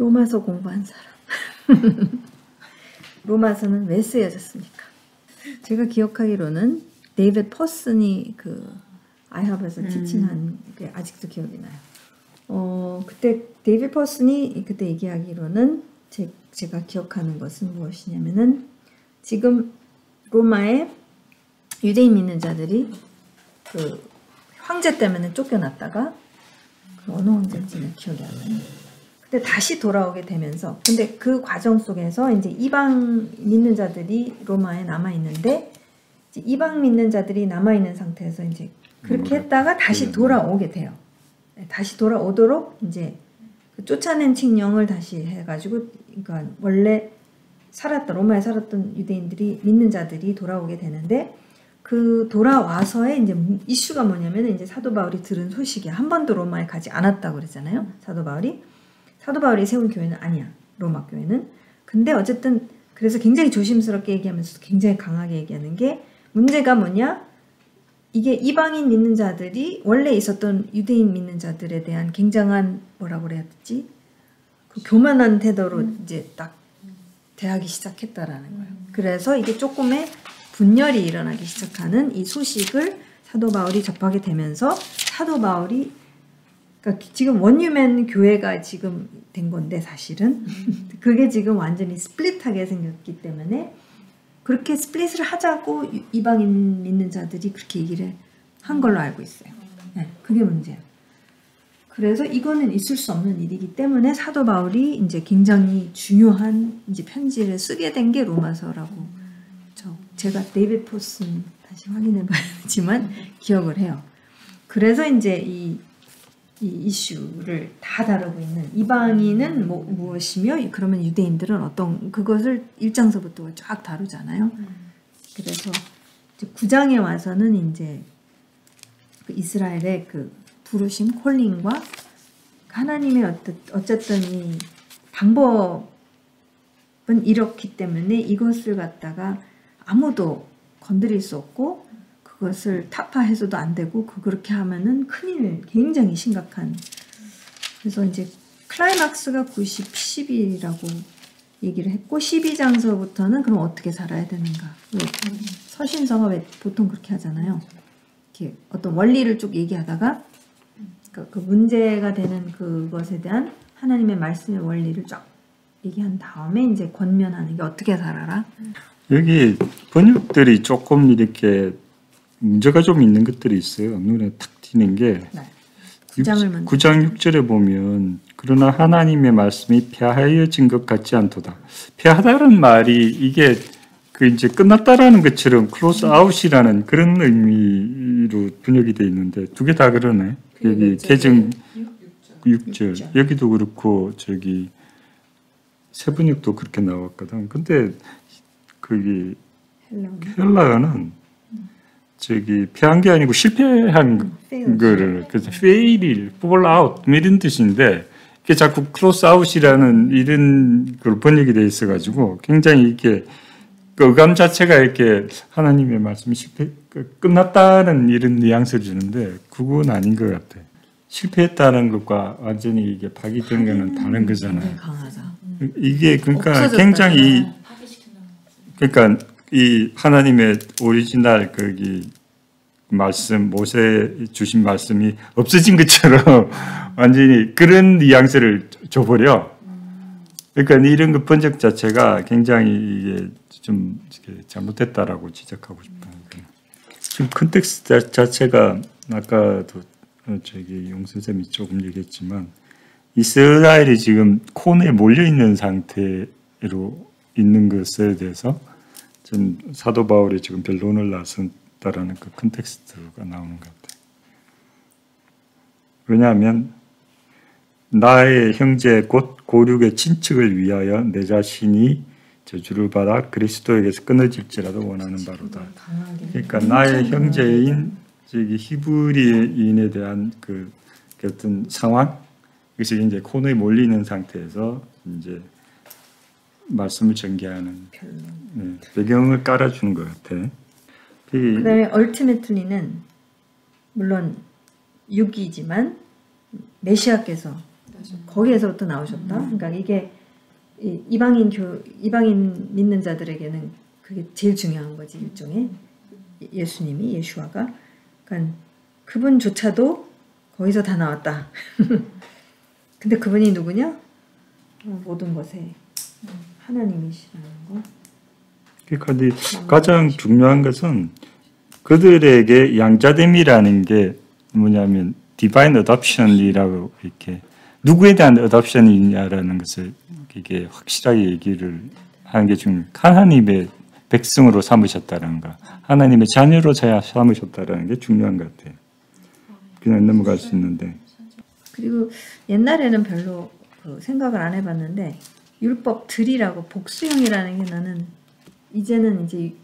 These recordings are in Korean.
로마서 공부한 사람. 로마서는 왜 쓰여졌습니까? 제가 기억하기로는 데이비드 퍼슨이 그 아이하브에서 티칭한 게 아직도 기억이 나요. 그때 데이비드 퍼슨이 그때 얘기하기로는 제가 기억하는 것은 무엇이냐면은 지금 로마에 유대인 믿는 자들이 그 황제 때문에 쫓겨났다가 그 어느 황제인지는 기억이 안 나요. 근데 다시 돌아오게 되면서 근데 그 과정 속에서 이제 이방 믿는 자들이 로마에 남아 있는데 이방 믿는 자들이 남아 있는 상태에서 이제 그렇게 했다가 다시 돌아오게 돼요. 다시 돌아오도록 이제 그 쫓아낸 칙령을 다시 해가지고 그러니까 원래 로마에 살았던 유대인들이 믿는 자들이 돌아오게 되는데 그 돌아와서의 이제 이슈가 뭐냐면 이제 사도 바울이 들은 소식이야. 한 번도 로마에 가지 않았다고 그랬잖아요. 사도 바울이 세운 교회는 아니야. 로마 교회는. 근데 어쨌든 그래서 굉장히 조심스럽게 얘기하면서 굉장히 강하게 얘기하는 게 문제가 뭐냐? 이게 이방인 믿는 자들이 원래 있었던 유대인 믿는 자들에 대한 굉장한 뭐라고 그래야 되지? 그 교만한 태도로 이제 딱 대하기 시작했다라는 거예요. 그래서 이게 조금의 분열이 일어나기 시작하는 이 소식을 사도 바울이 접하게 되면서 사도 바울이 그러니까 지금 원유맨 교회가 지금 된 건데 사실은 그게 지금 완전히 스플릿하게 생겼기 때문에 그렇게 스플릿을 하자고 이방인 믿는 자들이 그렇게 얘기를 한 걸로 알고 있어요. 네, 그게 문제예요. 그래서 이거는 있을 수 없는 일이기 때문에 사도 바울이 이제 굉장히 중요한 이제 편지를 쓰게 된 게 로마서라고 제가 데이비드 포슨 다시 확인해 봐야지만 기억을 해요. 그래서 이제 이 이슈를 다 다루고 있는 이방인은 무엇이며 그러면 유대인들은 어떤 그것을 1장서부터 쫙 다루잖아요. 그래서 이제 9장에 와서는 이제 그 이스라엘의 그 부르심 콜링과 하나님의 어쨌든 이 방법은 이렇기 때문에 이것을 갖다가 아무도 건드릴 수 없고 그것을 타파해서도 안 되고 그렇게 하면은 큰일 굉장히 심각한 그래서 이제 클라이막스가 90, 10이라고 얘기를 했고 12장서부터는 그럼 어떻게 살아야 되는가 서신서가 왜 보통 그렇게 하잖아요. 이렇게 어떤 원리를 쭉 얘기하다가 그 문제가 되는 그것에 대한 하나님의 말씀의 원리를 쫙 얘기한 다음에 이제 권면하는 게 어떻게 살아라. 여기 번역들이 조금 이렇게 문제가 좀 있는 것들이 있어요. 눈에 탁 띄는 게 9장 6절에 보면 그러나 하나님의 말씀이 폐하여진 것 같지 않도다. 폐하다는 말이 이게 그 이제 끝났다라는 것처럼 클로즈 아웃이라는 그런 의미로 번역이 돼 있는데 두 개 다 그러네. 여기 개정 6절 여기도 그렇고 저기 세번역도 그렇게 나왔거든. 근데 거기 헬라어는 저기 폐한 게 아니고 실패한 거를 그래서 fail, fall out 이런 뜻인데 이게 자꾸 close out이라는 이런 걸 번역이 돼 있어가지고 굉장히 이게 그 어감 자체가 이렇게 하나님의 말씀이 끝났다는 이런 뉘앙스를 주는데 그건 아닌 것 같아. 실패했다는 것과 완전히 이게 파기된 거는 다른 거잖아요. 이게 그러니까 굉장히 그러니까 이 하나님의 오리지널 거기 말씀 모세 주신 말씀이 없어진 것처럼 완전히 그런 뉘앙스를 줘버려. 그러니까 이런 그 번역 자체가 굉장히 이게 좀 잘못됐다라고 지적하고 싶어요. 지금 컨텍스트 자체가 아까도 저기 용 선생님이 조금 얘기했지만 이스라엘이 지금 코너에 몰려 있는 상태로 있는 것에 대해서 좀 사도 바울이 지금 변론을 나섰다라는 그 컨텍스트가 나오는 것 같아요. 왜냐하면 나의 형제 곧 고륙의 친척을 위하여 내 자신이 저주를 받아 그리스도에게서 끊어질지라도 원하는 바로다. 그러니까 나의 형제인 저기 히브리인에 대한 그 어떤 상황, 그래서 이제 코너에 몰리는 상태에서 이제 말씀을 전개하는 배경을 깔아주는 것 같아. 그다음에 ultimately는 물론 육이지만 메시아께서 거기에서부터 나오셨다. 그러니까 이게 이방인 믿는 자들에게는 그게 제일 중요한 거지, 일종의. 예수님이, 예슈아가. 그러니까 그분조차도 거기서 다 나왔다. 근데 그분이 누구냐? 모든 것에 하나님이시라는 거. 그러니까 가장 중요한 것은 그들에게 양자됨이라는 게 뭐냐면 디바인 어답션이라고 이렇게 누구에 대한 어답션이냐라는 것을 이게 확실하게 얘기를 하는 게 중요해요. 하나님의 백성으로 삼으셨다는 거, 하나님의 자녀로 삼으셨다는 게 중요한 것 같아요. 그냥 넘어갈 수 있는데. 그리고 옛날에는 별로 생각을 안 해봤는데 율법들이라고 복수형이라는 게 나는 이제는 이제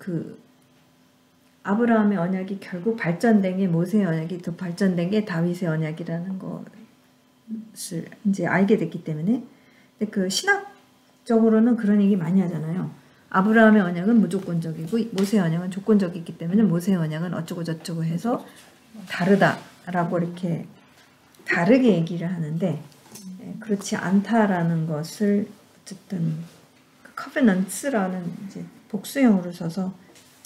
아브라함의 언약이 결국 발전된 게 모세의 언약이 더 발전된 게 다윗의 언약이라는 것을 이제 알게 됐기 때문에. 근데 그 신학적으로는 그런 얘기 많이 하잖아요. 아브라함의 언약은 무조건적이고 모세의 언약은 조건적이기 때문에 모세의 언약은 어쩌고 저쩌고 해서 다르다라고 이렇게 다르게 얘기를 하는데 그렇지 않다라는 것을 어쨌든 커버넌츠라는 이제 복수형으로 써서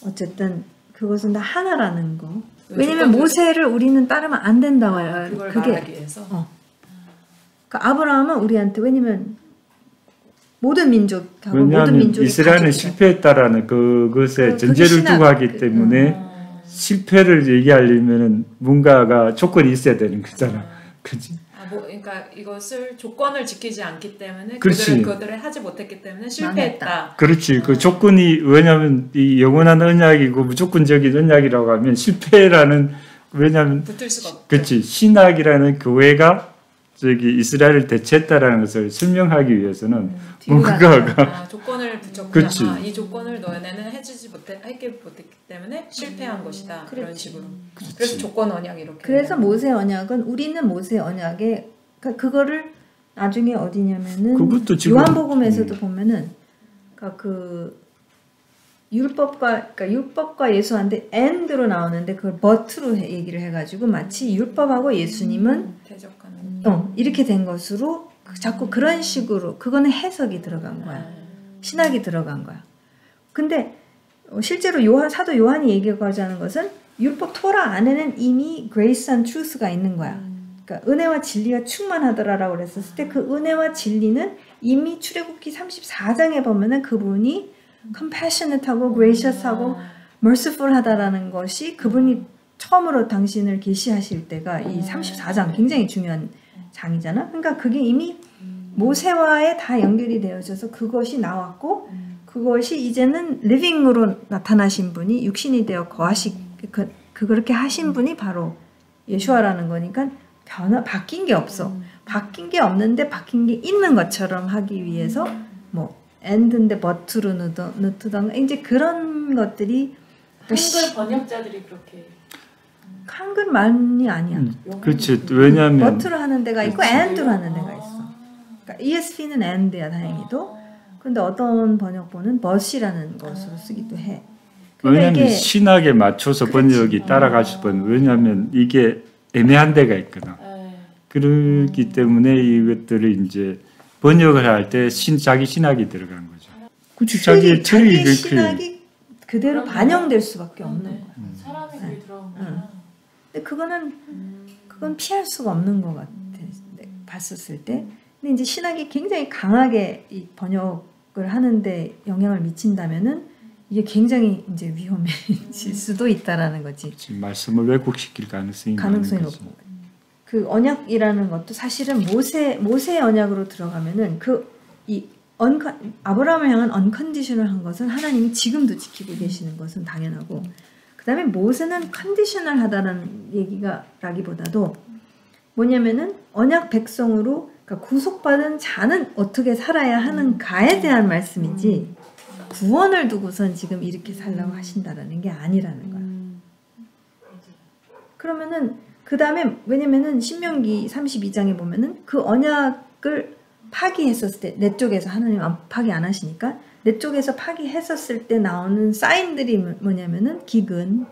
어쨌든 그것은 다 하나라는 거. 왜냐면 모세를 우리는 따르면 안 된다고 해요. 그걸 그게 말하기 위해서. 그러니까 아브라함은 우리한테 왜냐면 모든 민족하고 왜냐하면 모든 민족이 이스라엘은 실패했다라는 그것에 전제를 두고 하기 때문에 실패를 얘기하려면은 뭔가가 조건이 있어야 되는 거잖아. 그렇지? 그러니까 이것을 조건을 지키지 않기 때문에 그렇지. 그들을 하지 못했기 때문에 실패했다. 그렇지. 그 조건이 왜냐하면 이 영원한 언약이고 무조건적인 언약이라고 하면 실패라는 왜냐하면 붙을 수가 없죠. 그렇지. 신학이라는 교회가 저기 이스라엘을 대체했다라는 것을 설명하기 위해서는 뭔가가 조건을 붙였구나. 그치. 이 조건을 너네는 해주지 못했기 때문에 실패한 것이다. 그런 식으로. 그치. 그래서 조건 언약 이렇게. 그래서 모세 언약은 우리는 모세 언약에 그거를 나중에 어디냐면은 그것도 지금 요한복음에서도 보면은 그 율법과 예수한테 and로 나오는데 그걸 but로 얘기를 해가지고 마치 율법하고 예수님은 대적하는. 이렇게 된 것으로 자꾸 그런 식으로 그거는 해석이 들어간 거야. 신학이 들어간 거야. 근데 실제로 사도 요한이 얘기하자는 것은 율법 토라 안에는 이미 grace and truth가 있는 거야. 그러니까 은혜와 진리가 충만하더라라고 그랬었을 때 그 은혜와 진리는 이미 출애굽기 34장에 보면은 그분이 compassionate하고 gracious하고 merciful하다라는 것이 그분이 처음으로 당신을 계시하실 때가 이 34장 굉장히 중요한 장이잖아. 그러니까 그게 이미 모세와에 다 연결이 되어져서 그것이 나왔고 그것이 이제는 리빙으로 나타나신 분이 육신이 되어 그렇게 하신 분이 바로 예수아라는 거니까 바뀐 게 없어. 바뀐 게 없는데 바뀐 게 있는 것처럼 하기 위해서 뭐 and인데 but로 넣던가 이제 그런 것들이 한글 번역자들이 그렇게 한글만이 아니야. 그렇지. 왜냐하면 but로 하는 데가 있고 and로 하는 데가 있어. 그러니까 ESV는 and야 다행히도. 근데 어떤 번역본은 but이라는 것으로 쓰기도 해. 왜냐하면 이게 신학에 맞춰서 번역이 따라갈 수는 왜냐하면 이게 애매한 데가 있거든. 그렇기 때문에 이것들을 이제 번역을 할 때 자기 신학이 들어간 거죠. 그치, 자기 신학이 그대로 반영될 수밖에 없는 거야. 사람이 그게 들어간 근데 그건 피할 수가 없는 것 같아. 봤었을 때. 근데 이제 신학이 굉장히 강하게 이 번역을 하는데 영향을 미친다면은 이게 굉장히 이제 위험해질 수도 있다라는 거지. 말씀을 왜곡시킬 가능성이 높고. 그 언약이라는 것도 사실은 모세 언약으로 들어가면은 아브라함을 향한 언컨디셔널한 것은 하나님이 지금도 지키고 계시는 것은 당연하고, 그 다음에 모세는 컨디셔널하다는 얘기가라기보다도 뭐냐면은 언약 백성으로 그러니까 구속받은 자는 어떻게 살아야 하는가에 대한 말씀이지 구원을 두고선 지금 이렇게 살라고 하신다라는 게 아니라는 거야. 그러면은 그 다음에 왜냐면은 신명기 32장에 보면은 그 언약을 파기했었을 때 내 쪽에서 하나님 파기 안 하시니까 내 쪽에서 파기했었을 때 나오는 사인들이 뭐냐면은 기근,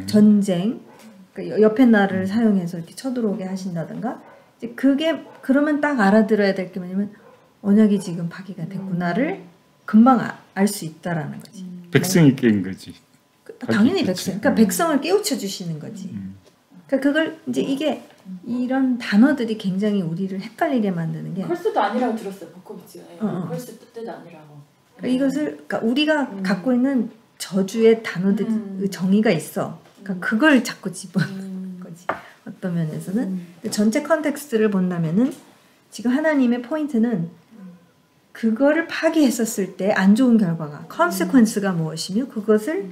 전쟁, 그러니까 옆에 나라를 사용해서 이렇게 쳐들어오게 하신다든가 이제 그게 그러면 딱 알아들어야 될 게 뭐냐면 언약이 지금 파기가 됐구나를 금방 알 수 있다라는 거지. 백성이 깬 거지. 당연히 백성. 그러니까 백성을 깨우쳐 주시는 거지. 그러니까 그걸 이제 이게 이런 단어들이 굉장히 우리를 헷갈리게 만드는 게 컬스도 아니라고 들었어요. 버코비치가. 컬스 뜻도 아니라고. 그러니까 이것을 그러니까 우리가 갖고 있는 저주의 단어들 정의가 있어. 그러니까 그걸 자꾸 집어넣는 거지. 어떤 면에서는 전체 컨텍스트를 본다면은 지금 하나님의 포인트는 그거를 파기했었을 때 안 좋은 결과가 consequence가 무엇이며 그것을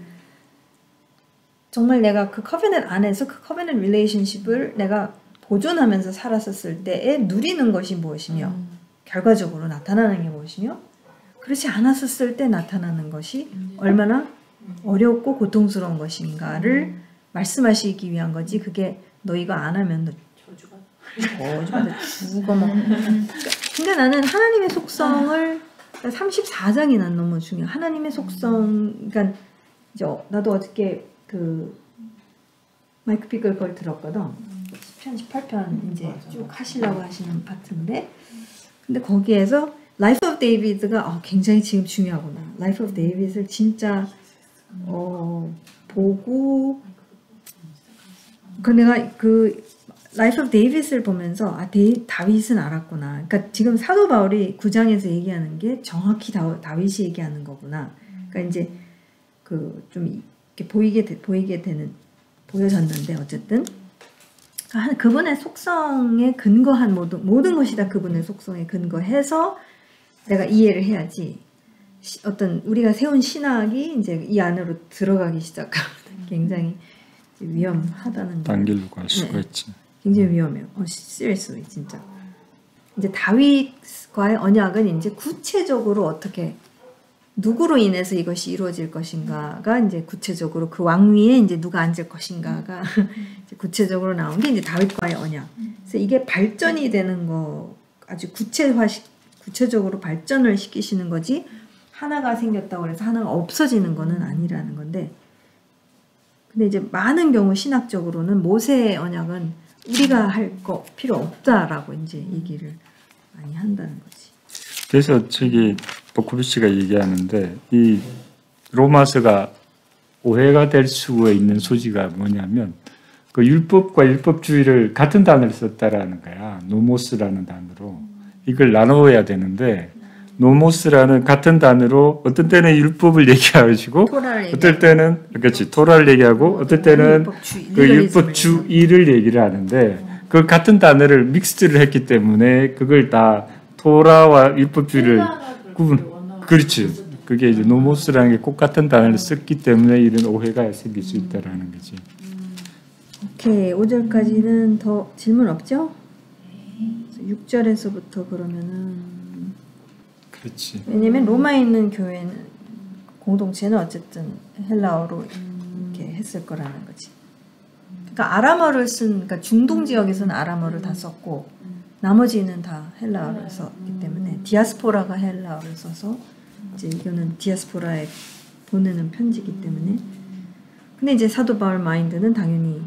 정말 내가 그 커버넌트 안에서 그 커버넌트 릴레이션십을 내가 보존하면서 살았었을 때에 누리는 것이 무엇이며 결과적으로 나타나는 게 무엇이며 그렇지 않았었을 때 나타나는 것이 얼마나 어렵고 고통스러운 것인가를 말씀하시기 위한 거지. 그게 너 이거 안 하면 너 저주가 죽어 뭐. 근데 나는 하나님의 속성을 34장이 난 너무 중요해. 하나님의 속성, 그러니까 이제 나도 어저께 그 마이크 피글 걸 들었거든. 10편, 18편 이제 쭉 하시려고 하시는 파트인데, 근데 거기에서 Life of David가 굉장히 지금 중요하구나. Life of David을 진짜 보고 그 내가 그 Life of David을 보면서 다윗은 알았구나. 그러니까 지금 사도 바울이 9장에서 얘기하는 게 정확히 다윗이 얘기하는 거구나. 그러니까 이제 그 좀 이렇게 보여졌는데 어쨌든 그분의 속성에 근거한 모든 것이 다 그분의 속성에 근거해서 내가 이해를 해야지. 어떤 우리가 세운 신학이 이제 이 안으로 들어가기 시작하면 굉장히 위험하다는 거. 단길로 갈 수가 있지. 굉장히 위험해요. seriously 진짜. 이제 다윗과의 언약은 이제 구체적으로 어떻게 누구로 인해서 이것이 이루어질 것인가가 이제 구체적으로 그 왕위에 이제 누가 앉을 것인가가 이제 구체적으로 나온 게 이제 다윗과의 언약. 그래서 이게 발전이 되는 거 아주 구체적으로 발전을 시키시는 거지 하나가 생겼다고 해서 하나가 없어지는 거는 아니라는 건데. 근데 이제 많은 경우 신학적으로는 모세의 언약은 우리가 할 거 필요 없다라고 이제 얘기를 많이 한다는 거지. 그래서 저기 버코비치가 얘기하는데 이 로마서가 오해가 될 수가 있는 소지가 뭐냐면 그 율법과 율법주의를 같은 단어를 썼다라는 거야. 노모스라는 단어로. 이걸 나눠야 되는데 노모스라는 같은 단어로 어떤 때는 율법을 얘기하시고 어떨 때는 그렇지 토라를 얘기하고 어떨 때는 그 율법주의를 얘기를 하는데 그 같은 단어를 믹스를 했기 때문에 그걸 다 토라와 율법주의를 그렇지. 그게 이제 노모스라는 게 꼭 같은 단어를 썼기 때문에 이런 오해가 생길 수 있다라는 거지. 오케이. 5절까지는 더 질문 없죠? 6절에서부터 그러면은 그렇지. 왜냐면 로마에 있는 교회는 공동체는 어쨌든 헬라어로 이렇게 했을 거라는 거지. 그러니까 아람어를 그러니까 중동 지역에서는 아람어를 다 썼고 나머지는 다 헬라어를 썼기 때문에 디아스포라가 헬라어를 써서 이제 이거는 디아스포라에 보내는 편지이기 때문에. 근데 이제 사도 바울 마인드는 당연히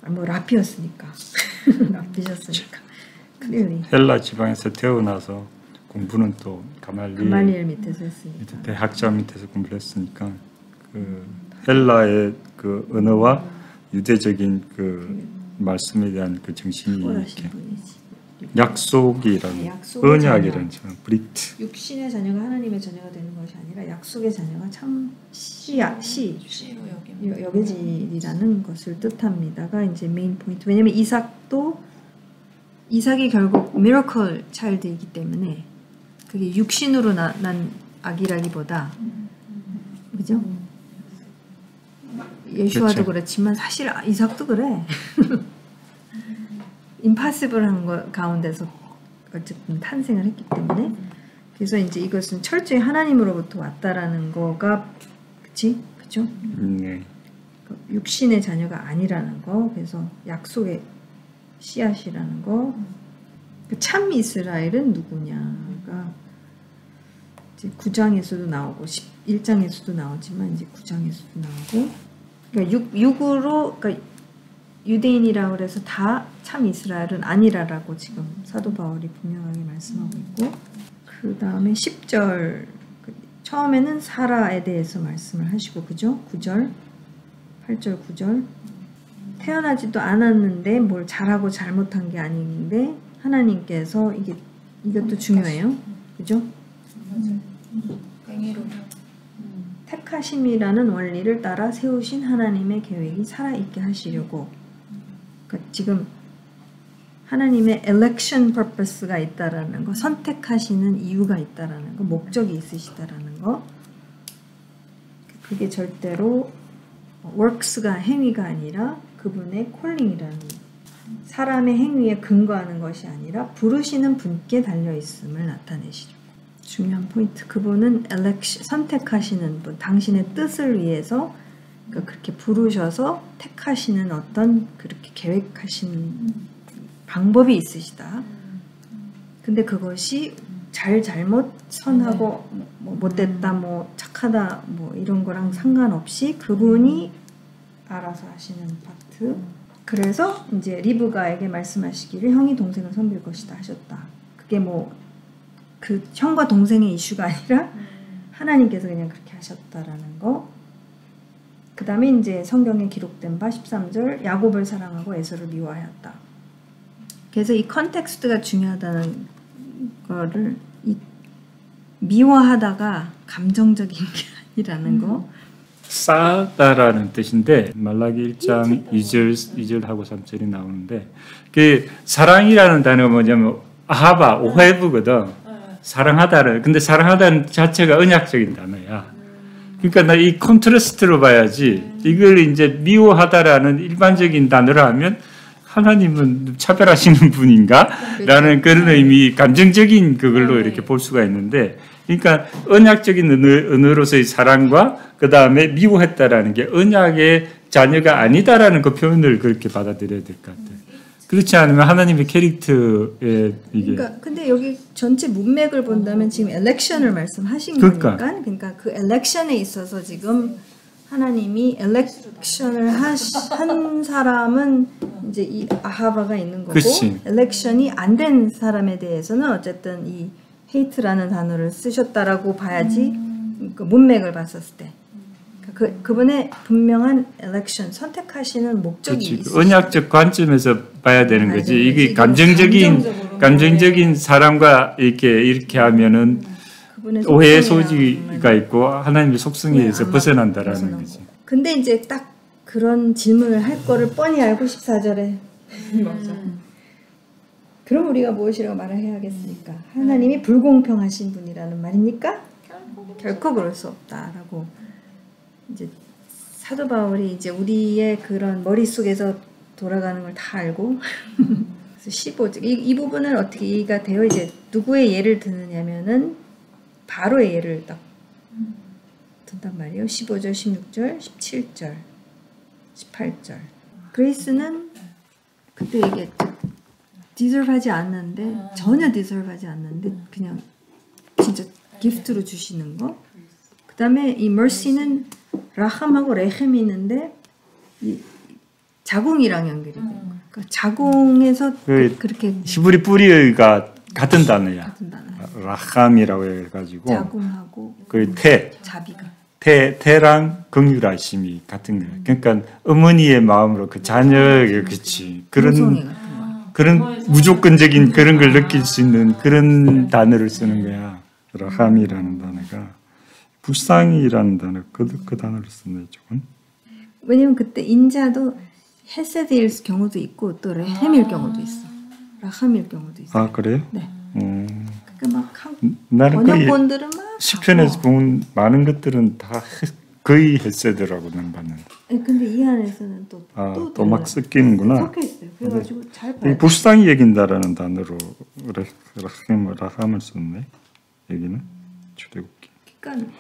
뭐 라피였으니까 라피셨으니까 클리어리 헬라 지방에서 태어나서 공부는 또 가말리엘 밑에서 했으니까 대학자 밑에서 공부를 했으니까 그 헬라의 그 언어와 유대적인 그 말씀에 대한 그 정신이 이렇게 약속이라는 언약이라는 브리트. 육신의 자녀가 하나님의 자녀가 되는 것이 아니라 약속의 자녀가 참 시로 여겨지리라는 것을 뜻합니다가 이제 메인 포인트. 왜냐면 이삭이 결국 미러클 차일드이기 때문에 그게 육신으로 난 아기라기보다 그죠? 예수와도 그렇죠. 그렇지만 사실 이삭도 그래. 임파서블한 거 가운데서 어쨌든 탄생을 했기 때문에 그래서 이제 이것은 철저히 하나님으로부터 왔다라는 거가 그렇죠? 네. 육신의 자녀가 아니라는 거. 그래서 약속의 씨앗이라는 거. 참 이스라엘은 누구냐가 이제 9장에서도 나오고 11장에서도 나오지만 이제 9장에서도 나오고. 그러니까 육으로 그러니까 유대인이라고 그래서 다 참 이스라엘은 아니라라고 지금 사도 바울이 분명하게 말씀하고 있고, 그 다음에 10절 처음에는 사라에 대해서 말씀을 하시고, 그죠? 9절 8절 9절 태어나지도 않았는데 뭘 잘하고 잘못한 게 아닌데 하나님께서 이것도 중요해요. 그죠? 택하심이라는 원리를 따라 세우신 하나님의 계획이 살아있게 하시려고. 그러니까 지금 하나님의 election purpose가 있다라는 거, 선택하시는 이유가 있다라는 거, 목적이 있으시다라는 거. 그게 절대로 works가 행위가 아니라 그분의 calling이라는, 사람의 행위에 근거하는 것이 아니라 부르시는 분께 달려있음을 나타내시죠. 중요한 포인트. 그분은 선택하시는 분, 당신의 뜻을 위해서 그렇게 부르셔서 택하시는 어떤 그렇게 계획하시는 방법이 있으시다. 근데 그것이 잘못, 선하고 뭐 못됐다, 뭐 착하다, 뭐 이런 거랑 상관없이 그분이 알아서 하시는 파트. 그래서 이제 리브가에게 말씀하시기를 형이 동생을 섬길 것이다 하셨다. 그게 뭐 그 형과 동생의 이슈가 아니라 하나님께서 그냥 그렇게 하셨다라는 거. 그 다음에 이제 성경에 기록된 바 13절 야곱을 사랑하고 에서를 미워하였다. 그래서 이 컨텍스트가 중요하다는 거를, 이 미워하다가 감정적인 게 아니라는 거. 싸다라는 뜻인데 말라기 1장 2절하고 3절이 나오는데, 그 사랑이라는 단어가 뭐냐면 아하바, 오헤브거든. 사랑하다는, 근데 사랑하다는 자체가 언약적인 단어야. 그러니까 나 이 컨트라스트로 봐야지. 이걸 이제 미워하다라는 일반적인 단어로 하면 하나님은 차별하시는 분인가? 라는 그런 의미, 감정적인 그걸로 이렇게 볼 수가 있는데, 그러니까 언약적인 언어로서의 사랑과 그 다음에 미워했다라는 게 언약의 자녀가 아니다라는 그 표현을 그렇게 받아들여야 될 것 같아요. 그렇지 않으면 하나님의 캐릭터에 이게. 그러니까 근데 여기 전체 문맥을 본다면 지금 엘렉션을 말씀하신 그러니까 그 엘렉션에 있어서 지금 하나님이 엘렉션을 한 사람은 이제 이 아하바가 있는 거고, 그치. 엘렉션이 안 된 사람에 대해서는 어쨌든 이 헤이트라는 단어를 쓰셨다라고 봐야지. 그 문맥을 봤었을 때 그분의 분명한 엘렉션, 선택하시는 목적이 있으시죠. 언약적 관점에서 봐야 되는 거지. 이게 감정적인 사람과 이렇게 하면은 오해의 소지가 있고 하나님의 속성에 의해서 벗어난다라는 거지. 근데 이제 딱 그런 질문을 할 거를 뻔히 알고 14절에 그럼 우리가 무엇이라고 말을 해야겠습니까? 하나님이 불공평하신 분이라는 말입니까? 결코 그럴 수 없다라고. 이제 사도 바울이 이제 우리의 그런 머릿속에서 돌아가는 걸 다 알고 그래서 15절 이 부분을 어떻게 이해가 돼요? 이제 누구의 예를 드느냐면은 바로의 예를 딱 든단 말이에요. 15절, 16절, 17절, 18절. 그레이스는 그때 이게 디저브하지 않는데, 전혀 디저브하지 않는데 그냥 진짜 기프트로 주시는 거. 그 다음에 이 mercy는 라함하고 레헴이 있는데 이 자궁이랑 연결이 돼요. 그러니까 자궁에서 그렇게 히브리 뿌리가 같은 단어야. 같은 단어. 라함이라고 해가지고 자궁하고 그 자비가 태랑 긍휼하심이 같은 거야. 그러니까 어머니의 마음으로 그 자녀에게 그치 그런 무조건적인 그런 걸 느낄 수 있는 그런 단어를 쓰는 거야. 라함이라는 단어가. 불쌍이라는 단어, 그 단어를 쓰네, 조금. 왜냐면 그때 인자도 헤세드일 경우도 있고 또 레헴일 경우도 있어. 라함일 경우도 있어. 아, 그래요? 네. 그러니까 막 번역본들은 막 시편에서 본 많은 것들은 다 거의 헤세드라고 난 봤는데. 근데 이 안에서는 또 막 섞이는구나. 섞여 있어요. 그래가지고 잘 봐요. 불쌍히 여긴다라는 단어로 라함을 썼네. 여기는 출애굽기. 그러니까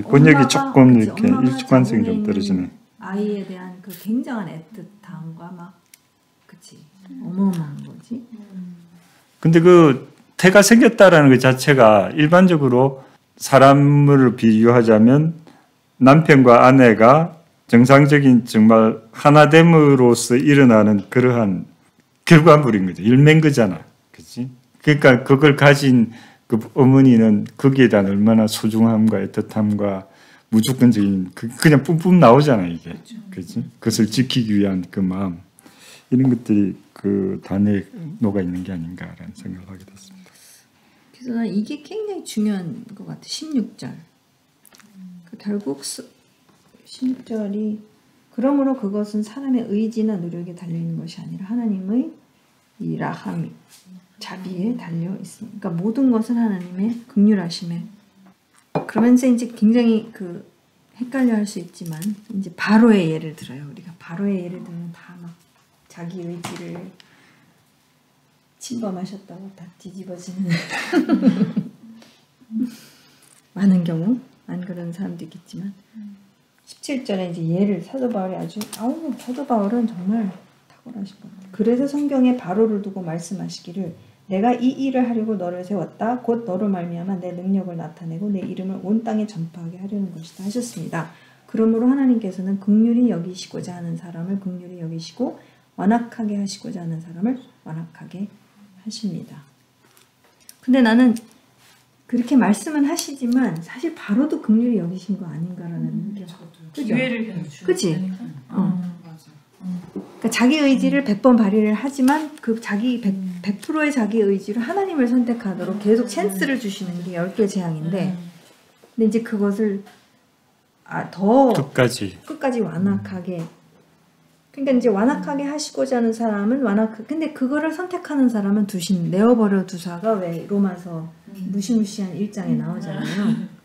번역이 조금 이렇게 일관성이 좀 떨어지네. 아이에 대한 그 굉장한 애틋함과 막 그치 어마어마한 거지. 근데 그 태가 생겼다라는 것 자체가 일반적으로 사람을 비유하자면 남편과 아내가 정상적인 정말 하나됨으로써 일어나는 그러한 결과물인 거죠. 일맨 거잖아. 그치? 그러니까 그걸 가진 그 어머니는 거기에 대한 얼마나 소중함과 애틋함과 무조건적인 그냥 뿜뿜 나오잖아 이게. 그렇지? 그것을 지키기 위한 그 마음 이런 것들이 그 단어에 녹아 있는 게 아닌가라는 생각을 하게 됐습니다. 그래서 난 이게 굉장히 중요한 것 같아. 16절. 결국 16절이 그러므로 그것은 사람의 의지나 노력에 달려 있는 것이 아니라 하나님의 이 라함 자비에 달려 있습니다. 그러니까 모든 것은 하나님의 긍휼하심에. 그러면서 이제 굉장히 그 헷갈려할 수 있지만 이제 바로의 예를 들어요. 우리가 바로의 예를 들면 다 막 자기 의지를 침범하셨다고 다 뒤집어지는 많은 경우 안 그런 사람도 있겠지만 17절에 이제 예를 사도 바울이 사도 바울은 정말 탁월하신 것 같아요. 그래서 성경에 바로를 두고 말씀하시기를 내가 이 일을 하려고 너를 세웠다. 곧 너로 말미암아 내 능력을 나타내고 내 이름을 온 땅에 전파하게 하려는 것이다 하셨습니다. 그러므로 하나님께서는 긍휼히 여기시고자 하는 사람을 긍휼히 여기시고 완악하게 하시고자 하는 사람을 완악하게 하십니다. 근데 나는 그렇게 말씀은 하시지만 사실 바로도 긍휼히 여기신 거 아닌가라는 기회를 그치? 그러니까 자기 의지를 100번 발휘를 하지만 그 자기 100%의 자기 의지로 하나님을 선택하도록 계속 찬스를 주시는 게 10개 재앙인데 근데 이제 그것을 더 끝까지 완악하게 그러니까 이제 완악하게 하시고자 하는 사람은 근데 그거를 선택하는 사람은 내어버려 두사가 왜 로마서 무시무시한 1장에 나오잖아요.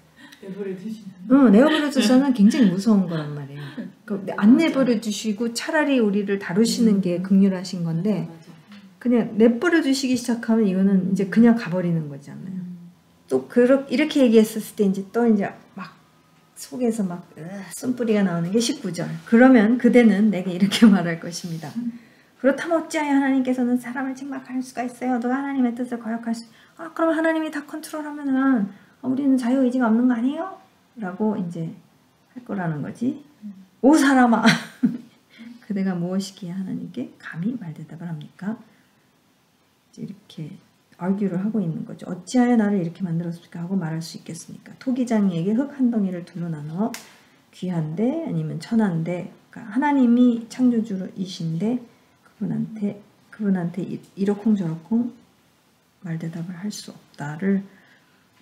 내어버려 두사는 굉장히 무서운 거란 말이에요. 그러니까 안 내버려 두시고 차라리 우리를 다루시는 게 긍휼하신 건데 그냥 내버려 두시기 시작하면 이거는 이제 그냥 가버리는 거잖아요. 또 이렇게 얘기했었을 때 이제 또 이제 막 속에서 막 숨뿌리가 나오는 게 19절. 그러면 그대는 내게 이렇게 말할 것입니다. 그렇다면 어찌하여 하나님께서는 사람을 책망할 수가 있어요? 너가 하나님의 뜻을 거역할 수 그럼 하나님이 다 컨트롤하면은 우리는 자유의지가 없는 거 아니에요? 라고 이제 할 거라는 거지. 오 사람아 그대가 무엇이기에 하나님께 감히 말대답을 합니까? 이렇게 argu를 하고 있는 거죠. 어찌하여 나를 이렇게 만들었습니까? 하고 말할 수 있겠습니까? 토기장이에게 흙 한 덩이를 둘로 나눠 귀한데 아니면 천한데 그러니까 하나님이 창조주이신데 그분한테 이러쿵저러쿵 말대답을 할 수 없다를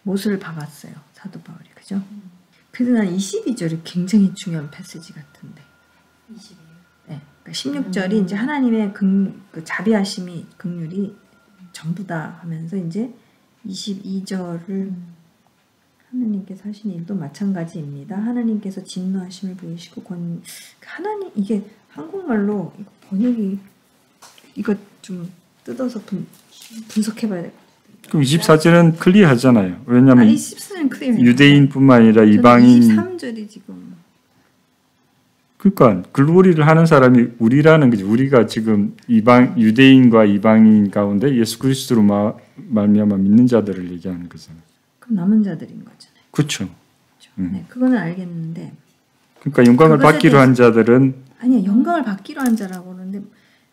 못을 박았어요. 사도 바울이. 그죠? 그래서 난 22절이 굉장히 중요한 패시지 같은데. 22절. 네. 그러니까 16절이 이제 하나님의 그 자비하심이 긍휼이 전부다 하면서 이제 22절을 하나님께서 하신 일도 마찬가지입니다. 하나님께서 진노하심을 보이시고 하나님 이게 한국말로 이거 번역이 이거 좀 뜯어서 분석해봐야 될 것 같아요. 그럼 24절은 클리어하잖아요. 왜냐하면 24절은 클리어해요. 유대인뿐만 아니라 이방인 23절이 지금 그러니까 글로리를 하는 사람이 우리라는 거지. 우리가 지금 유대인과 이방인 가운데 예수 그리스도로 말미암아 믿는 자들을 얘기하는 거잖아요. 그럼 남은 자들인 거잖아요. 그렇죠. 네, 그거는 알겠는데. 그러니까 영광을 받기로 한 자들은 아니야 영광을 받기로 한 자라고 그러는데.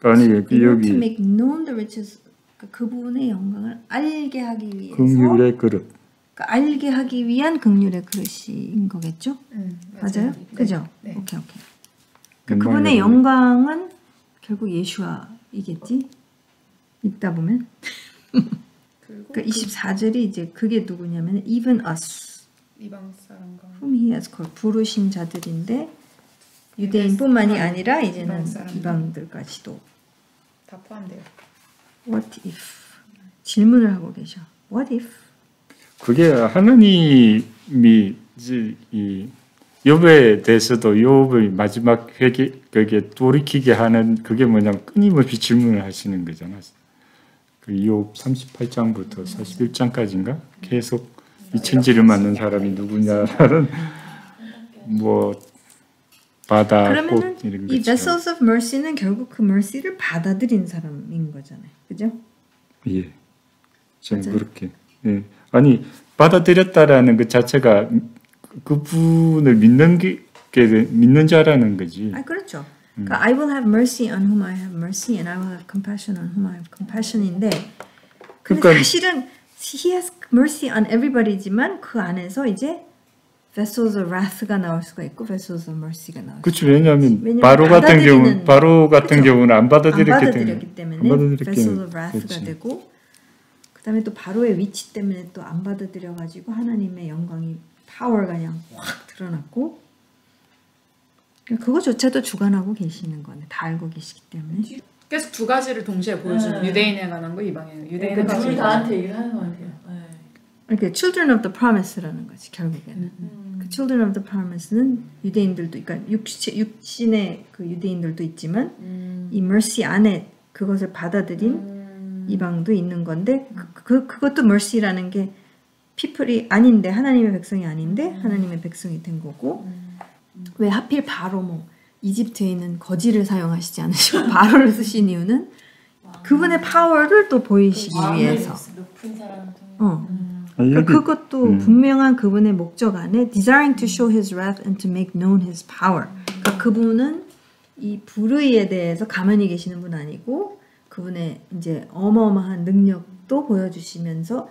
아니 여기 to make known the riches 그분의 영광을 알게 하기 위해서. 긍휼의 그릇. 그러니까 알게 하기 위한 긍휼의 그릇인 거겠죠? 맞아요? 네. 그죠? 네. 오케이. 그러니까 그분의 영광은 결국 예수와이겠지? 읽다 보면. 그러니까 24절이 이제 그게 누구냐면 even us 이방 사람과 whom he has called 부르신 자들인데 유대인뿐만이 아니라 이제는 이방들까지도 다 포함돼요. What if? 질문을 하고 계셔. What if? 그게 하나님이 이제 이 욥에 대해서도 욥의 마지막 그게 돌이키게 하는 그게 뭐냐면 끊임없이 질문을 하시는 거잖아. 그 욥 38장부터 41장까지인가 계속 이 천지를 만든 사람이 누구냐라는 뭐 바다, 꽃 이런 거. 이 vessels of mercy는 결국 그 mercy를 받아들인 사람인 거잖아요. 그죠? 예. 저는 그렇게. 예. 아니 받아들였다라는 그 자체가 그분을 믿는 게 믿는 자라는 거지. 아 그렇죠. 그러니까 I will have mercy on whom I have mercy, and I will have compassion on whom I have compassion인데, 근데 그러니까 사실은 he has mercy on everybody지만 그 안에서 이제 vessels of wrath가 나올 수가 있고 vessels of mercy가 나올 그렇죠. 수가 있고. 왜냐하면 바로 같은 경우는 안 받아들였기 때문에 vessels of wrath가 그렇지. 되고, 그다음에 또 바로의 위치 때문에 또 안 받아들여 가지고 하나님의 영광이 파워가 그냥 확 드러났고, 그거조차도 주관하고 계시는 거네. 다 알고 계시기 때문에. 계속 두 가지를 동시에 보여주는 유대인에 관한 거 이방인 유대인에 관한 둘 다한테 얘기를 하는 것 같아요. 이렇게 children of the promise라는 거지 결국에는. 그 children of the promise는 유대인들도, 그러니까 육신의 그 유대인들도 있지만 이 mercy 안에 그것을 받아들인 이방도 있는 건데 그것도 mercy라는 게 people이 아닌데, 하나님의 백성이 아닌데 하나님의 백성이 된 거고. 왜 하필 바로 뭐 이집트에 있는 거지를 사용하시지 않으시고 바로를 쓰신 이유는 그분의 파워를 또 보이시기 위해서. 높은 사람 그러니까 그것도 분명한 그분의 목적 안에 desiring to show his wrath and to make known his power. 그러니까 그분은 이 불의에 대해서 가만히 계시는 분 아니고 그분의 이제 어마어마한 능력도 보여주시면서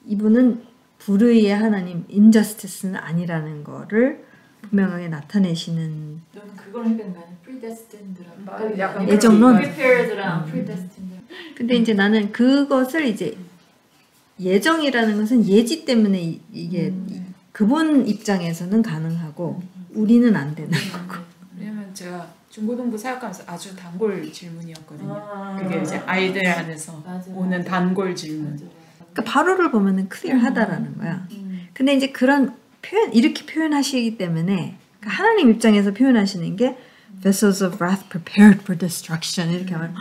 이분은 불의의 하나님, injustice는 아니라는 거를 분명하게 나타내시는. 너는 그걸 헷갈린 거 아니야? predestined랑 약간 예정론. prepared랑 predestined. 근데 이제 나는 그것을 이제 예정이라는 것은 예지 때문에 이게 그분 입장에서는 가능하고 우리는 안 되는 거고. 왜냐면 제가 중고등부 사역하면서 아주 단골 질문이었거든요. 그게 이제 아이들 안에서 오는 단골 질문. 그러니까 바로를 보면은 클리어하다라는 거야. 근데 이제 그런 표현, 이렇게 표현하시기 때문에 그러니까 하나님 입장에서 표현하시는 게 vessels of wrath prepared for destruction 이렇게 하면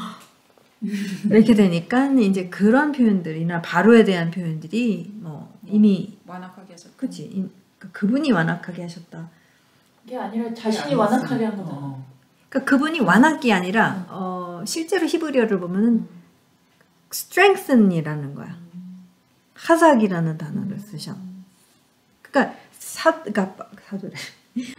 이렇게 되니까 이제 그런 표현들이나 바로에 대한 표현들이 뭐 이미 완악하게 하셨다. 그치, 그분이 완악하게 하셨다. 이게 아니라 자신이 완악하게 한 거잖아. 그러니까 그분이 완악이 아니라 실제로 히브리어를 보면은 strengthen이라는 거야. 하삭이라는 단어를 쓰셔. 그러니까 사도래.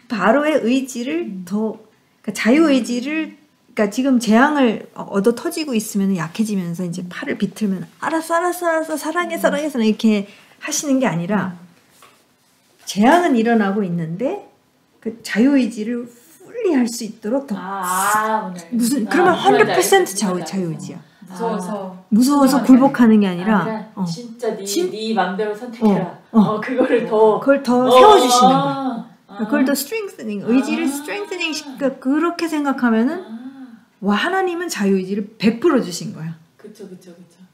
바로의 의지를 더, 그러니까 자유 의지를, 그러니까 지금 재앙을 얻어 터지고 있으면 약해지면서 이제 팔을 비틀면 알았어 사랑해 이렇게 하시는 게 아니라 재앙은 일어나고 있는데 그 자유 의지를 fully 할 수 있도록 더 무슨 그러면 100% 자유 의지야. 무서워서 굴복하는 게 아니라 진짜 네 맘대로 선택해라. 그거를 그걸 더 세워주시는 거야. 그걸 더 strengthening, 의지를 strengthening 그렇게 생각하면은 와, 하나님은 자유의지를 100% 주신 거야. 그쵸.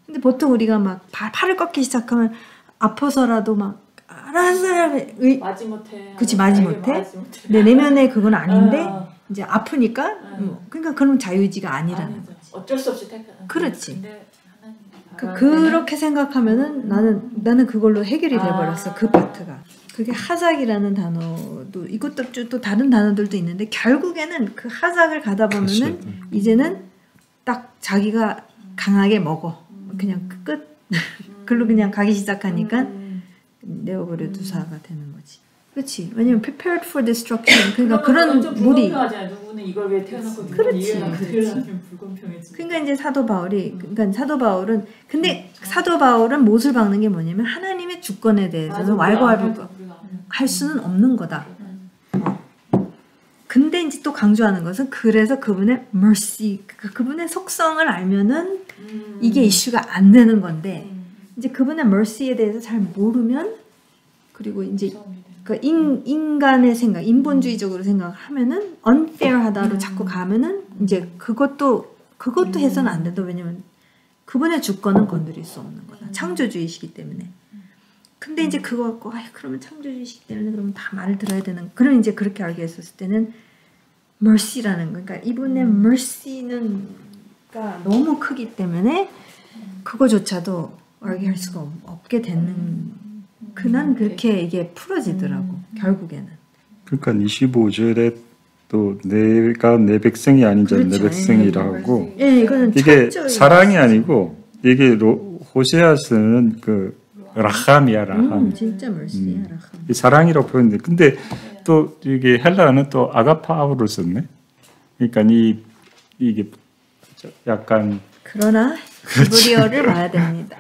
근데 보통 우리가 막 팔을 꺾기 시작하면 아파서라도 막 알았어 마지못해. 그치, 마지못해. 내 내면에 그건 아닌데 이제 아프니까 그러니까 그러면 자유의지가 아니라는 거지. 어쩔 수 없이 택하는. 그렇지. 그렇게 생각하면은 나는 그걸로 해결이 돼버렸어. 그 파트가. 그게 하삭이라는 단어도 이것도 또 다른 단어들도 있는데 결국에는 그 하삭을 가다 보면은 이제는 딱 자기가 강하게 먹어. 그냥 끝. 글로 그냥 가기 시작하니까 내어버려 두사가 되는 거지. 그렇지. 왜냐면 prepared for destruction. 그러니까 그런 무리. 누구는 이걸 왜 태어났고 그렇지. 불공평해지. 그러니까 이제 사도 바울은 근데 사도 바울은 못을 박는 게 뭐냐면 하나님의 주권에 대해서는 왈가왈부 할 수는 없는 거다. 근데 이제 또 강조하는 것은 그래서 그분의 mercy, 그분의 속성을 알면은 이게 이슈가 안 되는 건데 이제 그분의 mercy에 대해서 잘 모르면 그리고 이제 그 인간의 생각, 인본주의적으로 생각하면은 unfair하다로 자꾸 가면은 이제 그것도 해서는 안 된다. 왜냐면 그분의 주권은 건드릴 수 없는 거다. 창조주의시기 때문에. 근데 이제 그거 갖고 그러면 창조주의시기 때문에 그러면 다 말을 들어야 되는. 그럼 이제 그렇게 알게 했었을 때는 mercy라는 거. 그러니까 이분의 mercy는 너무 크기 때문에 그거조차도 알게 할 수가 없게 되는. 그난 그렇게 이게 풀어지더라고 결국에는. 그러니까 25절에 또 내가 내 백성이 아닌 자는 내 백성이라고. 예, 이거는 이게 사랑이 아니고 이게 호세아서는 그 라함이야, 라함. 진짜 mercy야, 라함. 사랑이라고 표현돼. 근데 또 이게 헬라어는 또 아가파우를 썼네. 그러니까 이게 약간 그러나 히브리어를 봐야 됩니다.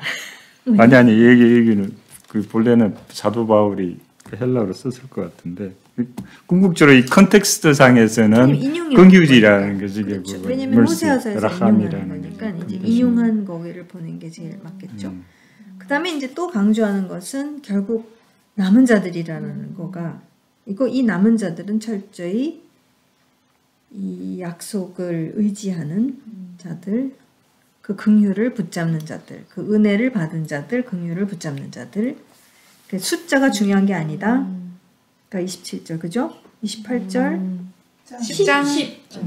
아니 얘기는 그 본래는 사도 바울이 헬라어로 썼을 것 같은데 궁극적으로 이 컨텍스트 상에서는 긍휼이라는 것이 그렇죠. 왜냐면 호세아서에서 인용하는 거니까 이제 인용한 거기를 보는 게 제일 맞겠죠. 그다음에 이제 또 강조하는 것은 결국 남은 자들이라는 거가 이 남은 자들은 철저히 이 약속을 의지하는 자들, 그 긍휼을 붙잡는 자들, 그 은혜를 받은 자들, 긍휼을 붙잡는 자들. 그 숫자가 중요한 게 아니다. 그러니까 27절, 그죠? 28절. 10장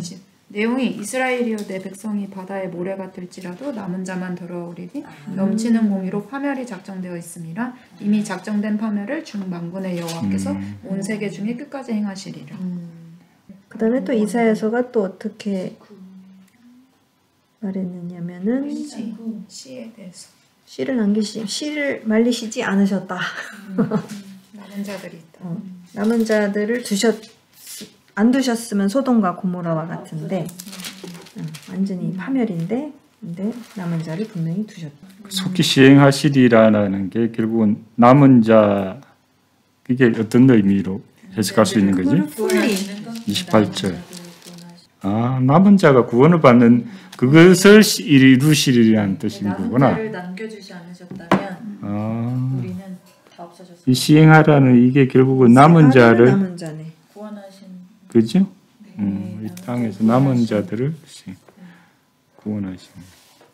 10. 내용이 이스라엘이여 내 백성이 바다의 모래 같을지라도 남은 자만 더러우리니 넘치는 공의로 파멸이 작정되어 있음이라 이미 작정된 파멸을 중 만군의 여호와께서 온 세계 중에 끝까지 행하시리라. 그 다음에 또 이사야서가 또 어떻게 말했느냐면은 시에 대해서 씨를 말리시지 않으셨다. 남은 자들이 있다. 남은 자들을 안 두셨으면 소돔과 고모라와 같은데 완전히 파멸인데 근데 남은 자를 분명히 두셨다. 속히 시행하시리라는 게 결국은 남은 자 이게 어떤 의미로 해석할 수 있는 거지? 28절. 남은 자가 구원을 받는 그것을 이루시리라는 뜻인 거구나. 남은 자를 남겨주지 않으셨다면 우리는 다 없어졌어요. 이 시행하라는 이게 결국은 남은 자를 남은 자네. 구원하신 그죠? 이 땅에서 남은 자들을 구원하시는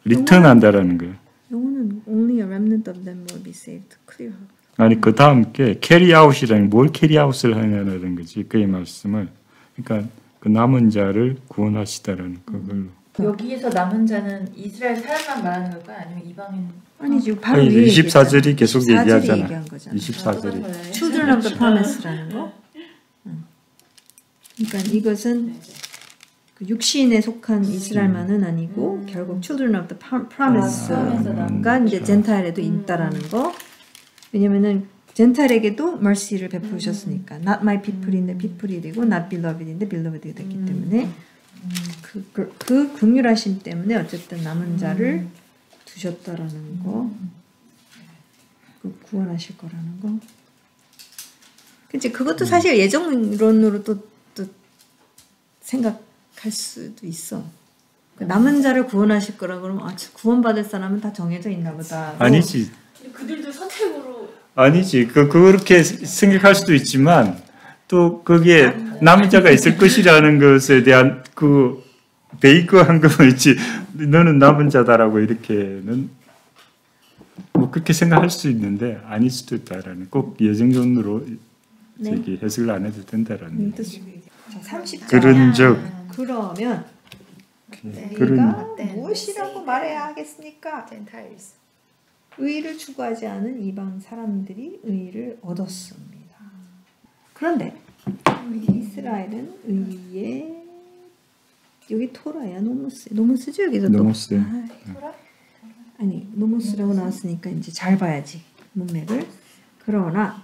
리턴한다라는 거예요. 영어는 only a remnant of them will be saved. clear. 아니 그 다음 게 carry out이라는 뭘 carry out을 하냐는 거지. 그의 말씀을 그러니까 그 남은 자를 구원하시다라는 그걸로. 여기에서 남은 자는 이스라엘 사람만 말하는 걸까요? 아니면 이방인? 아니지 바로 아니, 위에 24절이 계속 24절이 얘기하잖아. 얘기한 거잖아. 24절이. Children of the Promise라는 거. 그러니까 이것은 그 육신에 속한 이스라엘만은 아니고 결국 Children of the Promise가 이제 젠타일에도 있다라는 거. 왜냐면은 젠타일에게도 mercy를 베푸셨으니까 not my people인데 people이 되고 not beloved인데 beloved이 됐기 때문에 그 긍휼하심 때문에 어쨌든 남은 자를 두셨다라는 거, 그 구원하실 거라는 거. 그치 그것도 사실 예정론으로 또 생각할 수도 있어. 남은 자를 구원하실 거라 그러면 구원받을 사람은 다 정해져 있나 보다. 아니지. 그들도 선택으로. 아니지. 그렇게 생각할 수도 있지만 또 거기에 남은 자가 있을 것이라는 것에 대한 그 베이크한 거 있지. 너는 남은 자다라고 이렇게는 뭐 그렇게 생각할 수 있는데 아닐 수도 있다라는 꼭 예정론으로 저기 해석을 안 해도 된다라는 뜻. 30절. 그런즉 그러면 그런 내가 무엇이라고 말해야 하겠습니까? 젠타일스. 의를 추구하지 않은 이방 사람들이 의를 얻었습니다. 그런데 이스라엘은 의에 여기 토라야 노무스죠 여기서 또. 노무스. 아니 노무스라고 나왔으니까 이제 잘 봐야지 문맥을. 그러나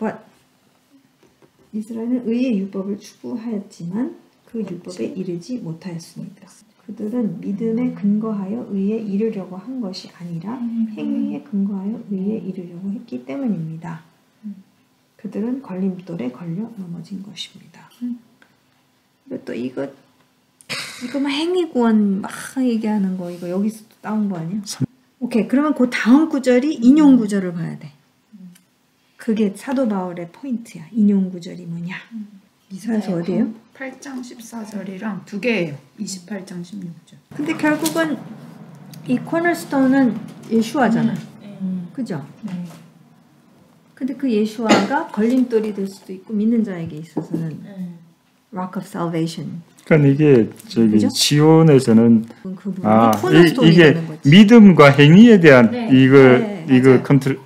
이스라엘은 의의 율법을 추구하였지만 그 율법에 이르지 못하였습니다. 그들은 믿음에 근거하여 의에 이르려고 한 것이 아니라 행위에 근거하여 의에 이르려고 했기 때문입니다. 그들은 걸림돌에 걸려 넘어진 것입니다. 또 이거 행위 구원 막 얘기하는 거 이거 여기서 따온 거 아니야? 오케이 그러면 그 다음 구절이 인용 구절을 봐야 돼. 그게 사도 바울의 포인트야. 인용 구절이 뭐냐? 이사야서 어디예요? 8장 14절이랑 두 개예요. 28장 16절. 근데 결국은 이 코너스톤은 예수아잖아. 그죠? 근데 그 예수아가 걸림돌이 될 수도 있고 믿는 자에게 있어서는 Rock of Salvation. 그러니까 이게 저기 그죠? 지온에서는 이게 믿음과 행위에 대한 이거 맞아요.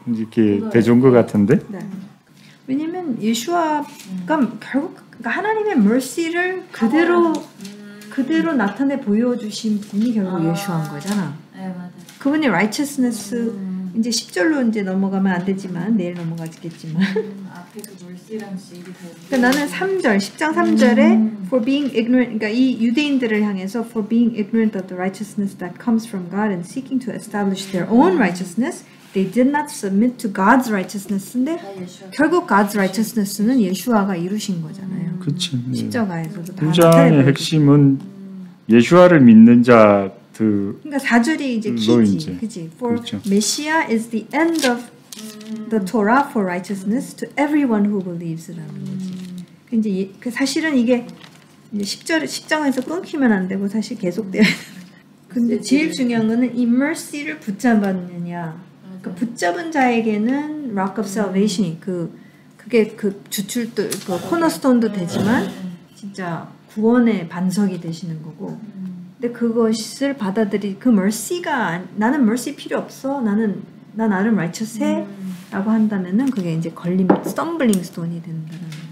이렇게 대조인 것 같은데. 네. 왜냐면 예수아가 결국 그러니까 하나님의 mercy를 그대로 나타내 보여주신 분이 결국 예수아인 거잖아. 네 맞아요. 그분이 righteousness 이제 10절로 이제 넘어가면 안 되지만 내일 넘어가겠지만 앞에 그 mercy랑 seed이 다 그러니까 나는 3절 10장 3절에 for being ignorant 그러니까 이 유대인들을 향해서 for being ignorant of the righteousness that comes from God and seeking to establish their own righteousness they did not submit to God's righteousness인데 결국 God's righteousness는 예수아가 이루신 거잖아요. 그렇죠. 십자가에서도 다 9장의 핵심은 예수아를 믿는 자 그러니까 4절이 이제 키지, 그지? For 그렇죠. Messiah is the end of the Torah for righteousness to everyone who believes라는 거지. 이제 사실은 이게 이제 10장에서 끊기면 안 되고 사실 계속돼야 돼. 근데 제일 중요한 거는 이 mercy를 붙잡았느냐. 그러니까 붙잡은 자에게는 rock of salvation이 그게 그 주출도 그 코너스톤도 되지만 진짜 구원의 반석이 되시는 거고. 근데 그것을 받아들이 그 mercy가 나는 mercy 필요 없어. 나 나름 righteous 해라고 한다면은 그게 이제 걸림 stumbling stone이 된다는.